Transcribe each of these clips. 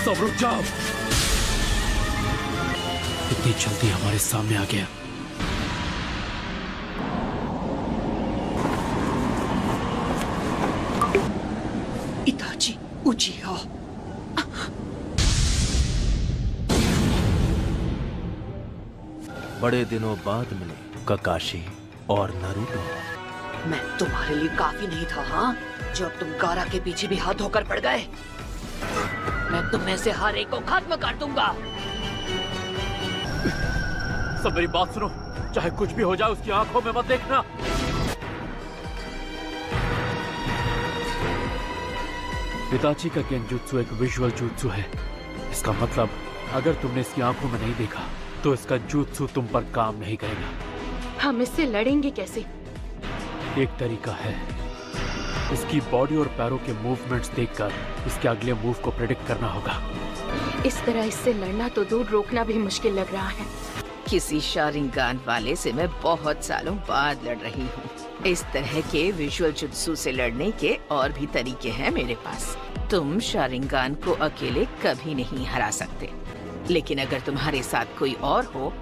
सब रुक जाओ। इतनी जल्दी हमारे सामने आ गया। इताची उचिया। बड़े दिनों बाद मिले ककाशी और नारुतो। मैं तुम्हारे लिए काफी नहीं था, हाँ? जब तुम गारा के पीछे भी हाथ धोकर पड़ गए। मैं तुम में से हर एक को खत्म कर दूंगा। सब मेरी बात सुनो, चाहे कुछ भी हो जाए उसकी आंखों में मत देखना। इताची का गेंजुत्सु एक विजुअल जुत्सु है। इसका मतलब अगर तुमने इसकी आंखों में नहीं देखा तो इसका जुत्सु तुम पर काम नहीं करेगा। हम इससे लड़ेंगे कैसे? एक तरीका है, इसकी बॉडी और पैरों के मूवमेंट्स देखकर इसके अगले मूव को प्रेडिक्ट करना होगा। इस तरह इससे लड़ना तो दूर, रोकना भी मुश्किल लग रहा है। किसी शारिंगान वाले से मैं बहुत सालों बाद लड़ रही हूँ। इस तरह के विजुअल जुत्सु से लड़ने के और भी तरीके हैं मेरे पास। तुम शारिंगान को अकेले कभी नहीं हरा सकते, लेकिन अगर तुम्हारे साथ कोई और हो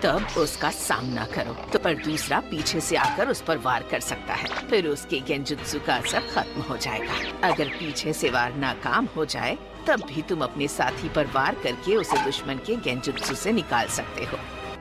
तब उसका सामना करो। तो पर दूसरा पीछे से आकर उस पर वार कर सकता है, फिर उसके गेंजुत्सु का असर खत्म हो जाएगा। अगर पीछे से वार नाकाम हो जाए तब भी तुम अपने साथी पर वार करके उसे दुश्मन के गेंजुत्सु से निकाल सकते हो।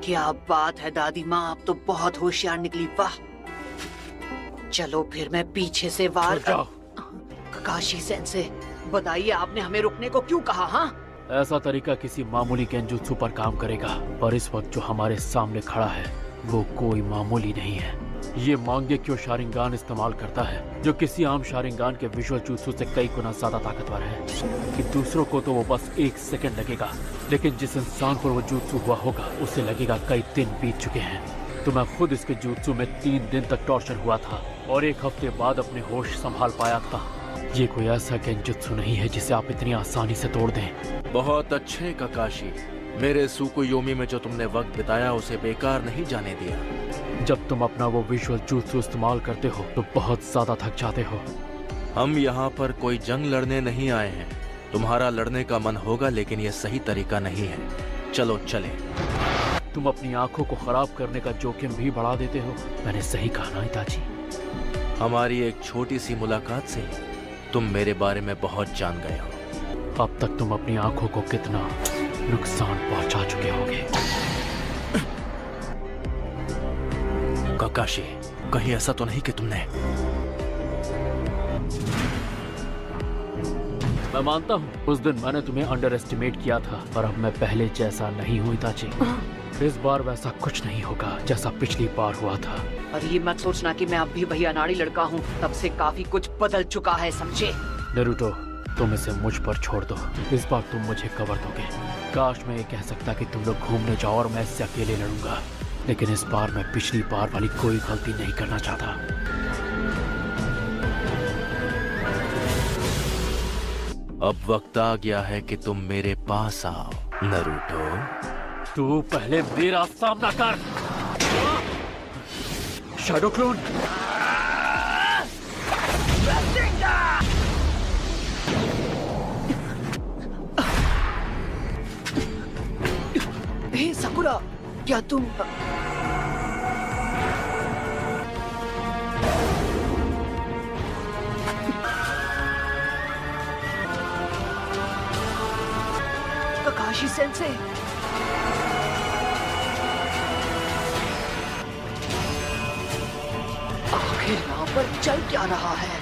क्या बात है दादी माँ, आप तो बहुत होशियार निकली। वाह, चलो फिर मैं पीछे से वार। ककाशी सेंसे, बताइए आपने हमें रुकने को क्यों कहा? हाँ, ऐसा तरीका किसी मामूली गेंजुत्सु पर काम करेगा, पर इस वक्त जो हमारे सामने खड़ा है वो कोई मामूली नहीं है। ये मांगेक्यो शारिंगान इस्तेमाल करता है, जो किसी आम शारिंगान के विजुअल जुत्सु से कई गुना ज्यादा ताकतवर है। कि दूसरों को तो वो बस 1 सेकंड लगेगा, लेकिन जिस इंसान पर वो जुत्सु हुआ होगा उसे लगेगा कई दिन बीत चुके हैं। तो मैं खुद इसके जुत्सु में 3 दिन तक टॉर्चर हुआ था और 1 हफ्ते बाद अपने होश संभाल पाया था। ये कोई ऐसा गेंजुत्सु नहीं है जिसे आप इतनी आसानी से तोड़ दें। बहुत अच्छे ककाशी, मेरे सुकुयोमी में जो तुमने वक्त बिताया उसे बेकार नहीं जाने दिया। जब तुम अपना वो विजुअल जुत्सु इस्तेमाल करते हो तो बहुत ज्यादा थक जाते हो। हम यहाँ पर कोई जंग लड़ने नहीं आए हैं। तुम्हारा लड़ने का मन होगा, लेकिन ये सही तरीका नहीं है। चलो चले। तुम अपनी आंखों को खराब करने का जोखिम भी बढ़ा देते हो। मैंने सही कहा ना इताची? हमारी एक छोटी सी मुलाकात से तुम मेरे बारे में बहुत जान गए हो। अब तक तुम अपनी आंखों को कितना नुकसान पहुंचा चुके होगे। ककाशी, कहीं ऐसा तो नहीं कि तुमने? मैं मानता हूँ उस दिन मैंने तुम्हें अंडर एस्टिमेट किया था, पर अब मैं पहले जैसा नहीं हूँ इताची। इस बार वैसा कुछ नहीं होगा जैसा पिछली बार हुआ था। और ये मत सोचना कि मैं अब भी वही अनाड़ी लड़का हूँ। तब से काफी कुछ बदल चुका है, समझे? नारुतो, तुम इसे मुझ पर छोड़ दो। इस बार तुम मुझे कवर दोगे। काश मैं ये कह सकता कि तुम लोग घूमने जाओ और मैं इससे अकेले लड़ूंगा, लेकिन इस बार मैं पिछली बार वाली कोई गलती नहीं करना चाहता। अब वक्त आ गया है कि तुम मेरे पास आओ नारुतो। तू पहले मेरा सामना कर। Shadow clone. हे साकुरा, क्या तुम? ककाशी सेंसे, आखिर यहाँ पर चल क्या रहा है?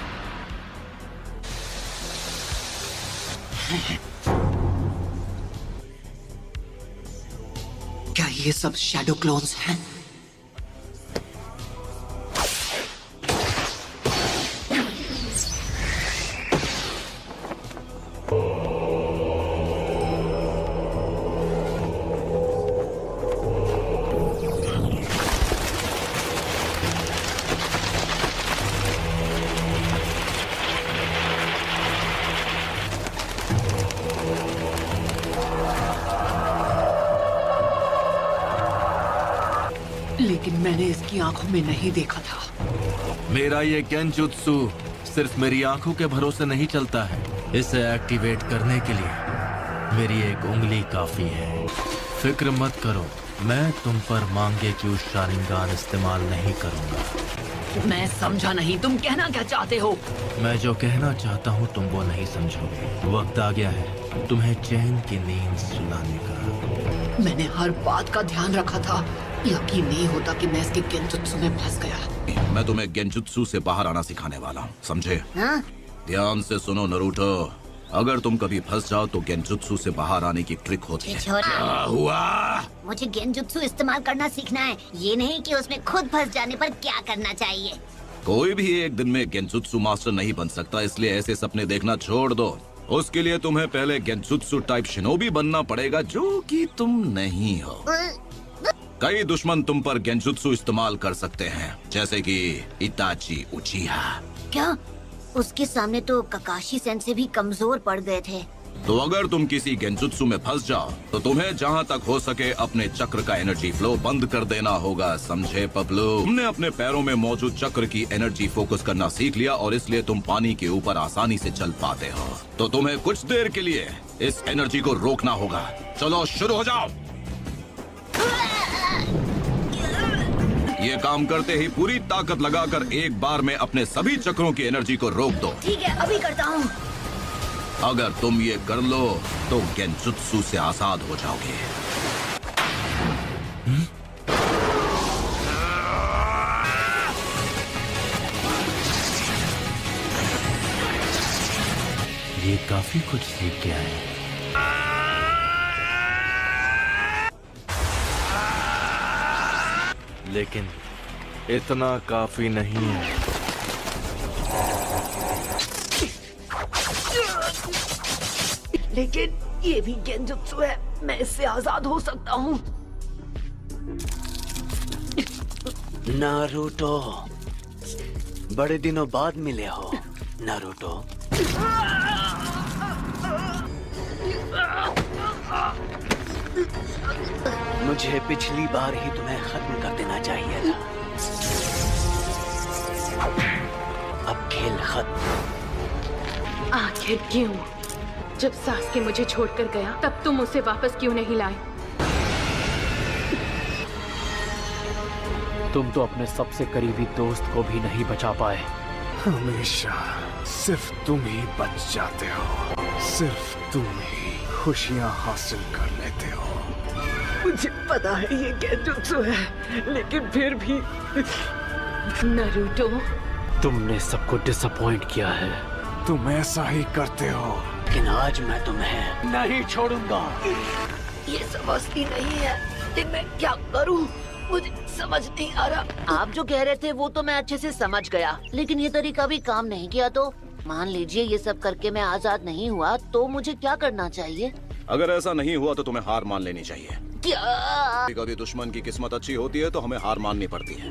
क्या ये सब शैडो क्लोन्स हैं? लेकिन मैंने इसकी आंखों में नहीं देखा था। मेरा ये गेंजुत्सु सिर्फ मेरी आंखों के भरोसे नहीं चलता है। इसे एक्टिवेट करने के लिए मेरी एक उंगली काफी है। फिक्र मत करो, मैं तुम पर मांगे क्यों शारिंगान इस्तेमाल नहीं करूंगा। मैं समझा नहीं, तुम कहना क्या चाहते हो? मैं जो कहना चाहता हूँ तुम वो नहीं समझोगे। वक्त आ गया है तुम्हें चैन की नींद सुलाने का। मैंने हर बात का ध्यान रखा था। यकीन नहीं होता कि मैं इसके गेंजुत्सु में फंस गया। मैं तुम्हें गेंजुत्सु से बाहर आना सिखाने वाला हूँ, समझे? हाँ? ध्यान से सुनो नरूटो, अगर तुम कभी फंस जाओ तो गेंजुत्सु से बाहर आने की ट्रिक होती है। छोटा, क्या हुआ? मुझे गेंजुत्सु इस्तेमाल करना सीखना है, ये नहीं कि उसमें खुद फंस जाने पर क्या करना चाहिए। कोई भी एक दिन में गेंजुत्सु मास्टर नहीं बन सकता, इसलिए ऐसे सपने देखना छोड़ दो। उसके लिए तुम्हें पहले गेंजुत्सु टाइप शिनोबी बनना पड़ेगा, जो कि तुम नहीं हो। कई दुश्मन तुम पर गेंजुत्सु इस्तेमाल कर सकते हैं, जैसे कि इताची उचिहा। क्या? उसके सामने तो ककाशी सेन से भी कमजोर पड़ गए थे। तो अगर तुम किसी गेंजुत्सु में फंस जाओ तो तुम्हें जहाँ तक हो सके अपने चक्र का एनर्जी फ्लो बंद कर देना होगा, समझे पपलू? तुमने अपने पैरों में मौजूद चक्र की एनर्जी फोकस करना सीख लिया और इसलिए तुम पानी के ऊपर आसानी से चल पाते हो। तो तुम्हें कुछ देर के लिए इस एनर्जी को रोकना होगा। चलो शुरू हो जाओ। ये काम करते ही पूरी ताकत लगाकर एक बार में अपने सभी चक्रों की एनर्जी को रोक दो। ठीक है, अभी करता हूँ। अगर तुम ये कर लो तो गेंजुत्सु से आजाद हो जाओगे। ये काफी कुछ सीख गया है। लेकिन इतना काफी नहीं है। लेकिन ये भी गेंजुत्सु है, मैं इससे आजाद हो सकता हूँ। नारुतो, बड़े दिनों बाद मिले हो नारुतो। मुझे पिछली बार ही तुम्हें खत्म कर देना चाहिए था। अब खेल खत्म। आखिर क्यों? जब सास्के मुझे छोड़कर गया तब तुम उसे वापस क्यों नहीं लाए? तुम तो अपने सबसे करीबी दोस्त को भी नहीं बचा पाए। हमेशा सिर्फ तुम ही बच जाते हो, सिर्फ तुम ही खुशियां हासिल कर लेते हो। मुझे पता है ये गेंजुत्सु है, लेकिन फिर भी नारुतो, तुमने सबको डिसअपॉइंट किया है। तुम ऐसा ही करते हो। लेकिन आज मैं तुम्हें नहीं छोड़ूंगा। ये समझती नहीं है कि मैं क्या करूं। मुझे समझ नहीं आ रहा। आप जो कह रहे थे वो तो मैं अच्छे से समझ गया, लेकिन ये तरीका भी काम नहीं किया। तो मान लीजिए ये सब करके मैं आजाद नहीं हुआ, तो मुझे क्या करना चाहिए? अगर ऐसा नहीं हुआ तो तुम्हें हार मान लेनी चाहिए। क्या? कभी दुश्मन की किस्मत अच्छी होती है तो हमें हार माननी पड़ती है,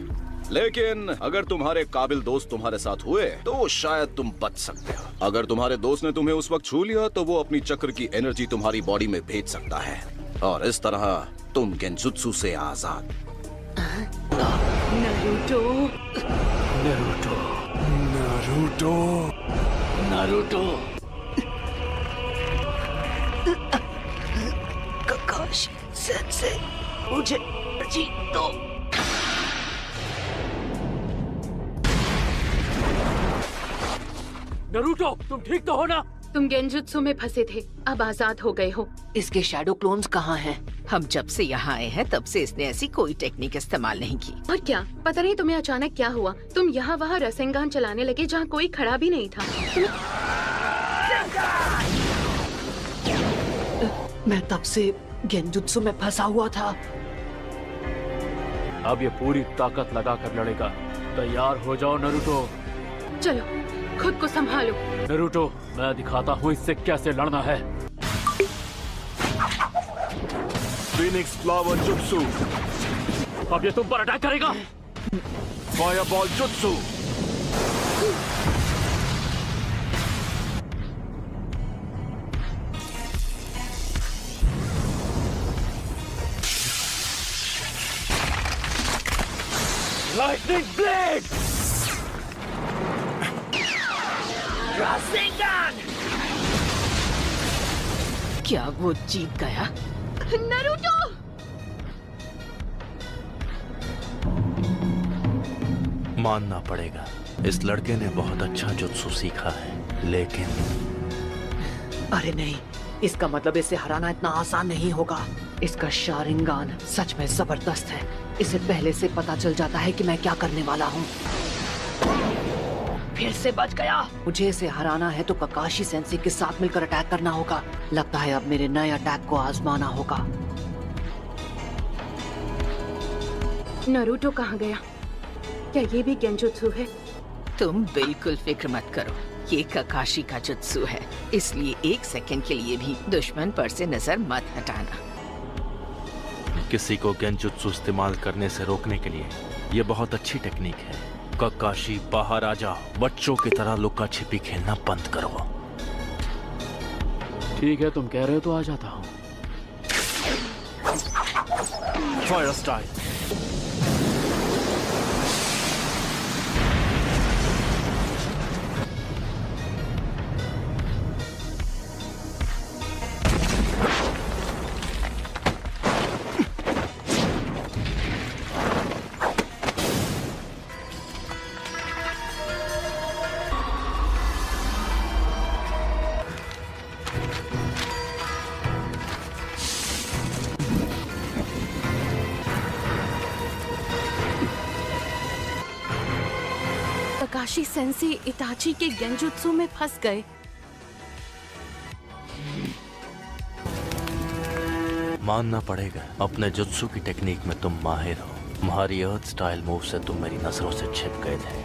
लेकिन अगर तुम्हारे काबिल दोस्त तुम्हारे साथ हुए तो शायद तुम बच सकते हो। अगर तुम्हारे दोस्त ने तुम्हें उस वक्त छू लिया तो वो अपनी चक्र की एनर्जी तुम्हारी बॉडी में भेज सकता है और इस तरह तुम गेंजुत्सु से आजाद। Naruto, Naruto, Naruto, Naruto, ककाशी sense, मुझे जीत दो। नारुतो, तुम ठीक तो हो ना? तुम गेंजुत्सु में फंसे थे, अब आजाद हो गए हो। इसके शैडो क्लोन्स कहाँ हैं? हम जब से यहाँ आए हैं तब से इसने ऐसी कोई टेक्निक इस्तेमाल नहीं की। और क्या पता नहीं तुम्हें अचानक क्या हुआ, तुम यहाँ वहाँ रसेंगान चलाने लगे जहाँ कोई खड़ा भी नहीं था। मैं तब से गेंजुत्सु में फंसा हुआ था। अब ये पूरी ताकत लगाकर लड़ेगा। तैयार हो जाओ नारुतो। चलो खुद को संभालो। नारुतो, मैं दिखाता हूँ इससे कैसे लड़ना है। फीनिक्स फ्लावर जुत्सु, अब ये तुम पर अटैक करेगा। Fireball jutsu, lightning blade. क्या वो जीत गया? नारुतो! मानना पड़ेगा, इस लड़के ने बहुत अच्छा जुत्सु सीखा है, लेकिन अरे नहीं, इसका मतलब इसे हराना इतना आसान नहीं होगा। इसका शारिंगान सच में जबरदस्त है। इसे पहले से पता चल जाता है कि मैं क्या करने वाला हूँ। फिर से बच गया। मुझे इसे हराना है तो ककाशी सेंसे के साथ मिलकर अटैक करना होगा। लगता है अब मेरे नए अटैक को आजमाना होगा। नारुतो कहाँ गया? क्या ये भी गेंजुत्सु है? तुम बिल्कुल फिक्र मत करो, ये ककाशी का जुत्सु है, इसलिए एक सेकंड के लिए भी दुश्मन पर से नजर मत हटाना। किसी को गेंजुत्सु इस्तेमाल करने से रोकने के लिए ये बहुत अच्छी टेक्निक है। ककाशी बाहर आ जाओ, बच्चों की तरह लुका छिपी खेलना बंद करो। ठीक है, तुम कह रहे हो तो आ जाता हूँ। Fire style. Kakashi sensei Itachi के गेंजुत्सु में फंस गए। मानना पड़ेगा, अपने जुत्सु की टेक्निक में तुम माहिर हो। तुम्हारी अर्थ स्टाइल मूव से तुम मेरी नजरों से छिप गए थे।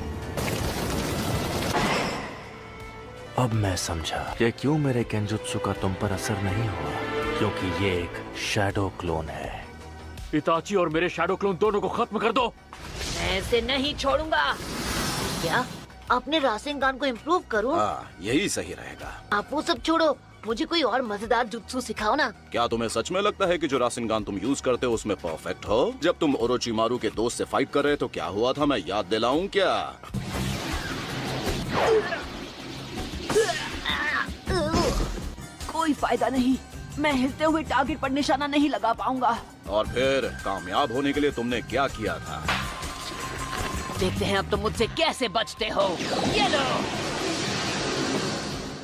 अब मैं समझा कि क्यों मेरे गेंजुत्सु का तुम पर असर नहीं हुआ, क्योंकि ये एक शैडो क्लोन है। इताची और मेरे शैडो क्लोन दोनों को खत्म कर दो। मैं इसे नहीं छोड़ूंगा। क्या अपने रासेंगान को इम्प्रूव करूं? यही सही रहेगा। आप वो सब छोड़ो, मुझे कोई और मजेदार जुत्सु सिखाओ ना। क्या तुम्हें सच में लगता है कि जो रासेंगान तुम यूज करते हो उसमें परफेक्ट हो? जब तुम ओरोचिमारू के दोस्त से फाइट कर रहे तो क्या हुआ था, मैं याद दिलाऊं क्या? कोई फायदा नहीं, मैं हिलते हुए टारगेट पर निशाना नहीं लगा पाऊंगा। और फिर कामयाब होने के लिए तुमने क्या किया था? देखते हैं अब तुम मुझसे कैसे बचते हो। ये लो।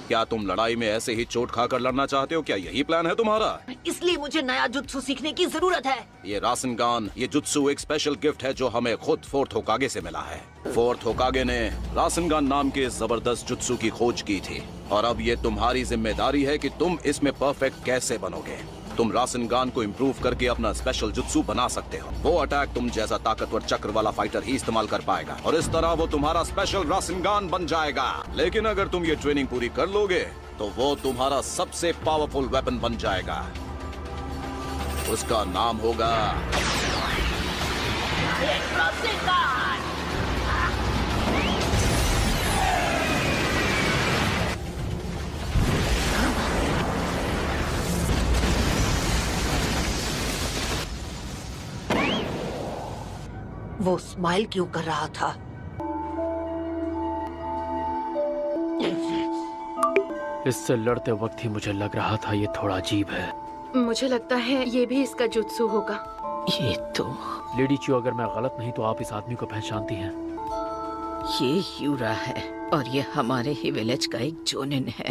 क्या तुम लड़ाई में ऐसे ही चोट खाकर लड़ना चाहते हो? क्या यही प्लान है तुम्हारा? इसलिए मुझे नया जुत्सु सीखने की जरूरत है। ये रासेंगान, ये जुत्सु एक स्पेशल गिफ्ट है जो हमें खुद फोर्थ होकागे से मिला है। फोर्थ होकागे ने रासेंगान नाम के जबरदस्त जुत्सु की खोज की थी, और अब ये तुम्हारी जिम्मेदारी है कि तुम इसमें परफेक्ट कैसे बनोगे। तुम रासेंगान को इम्प्रूव करके अपना स्पेशल जुत्सु बना सकते हो। वो अटैक तुम जैसा ताकतवर चक्र वाला फाइटर ही इस्तेमाल कर पाएगा, और इस तरह वो तुम्हारा स्पेशल रासेंगान बन जाएगा। लेकिन अगर तुम ये ट्रेनिंग पूरी कर लोगे तो वो तुम्हारा सबसे पावरफुल वेपन बन जाएगा। उसका नाम होगा वो स्माइल क्यों कर रहा था? इससे लड़ते वक्त ही मुझे लग रहा था ये थोड़ा अजीब है। मुझे लगता है ये भी इसका जुत्सु होगा। ये तो लेडी च्यू, अगर मैं गलत नहीं तो आप इस आदमी को पहचानती हैं। ये यूरा है और ये हमारे ही विलेज का एक जोनिन है।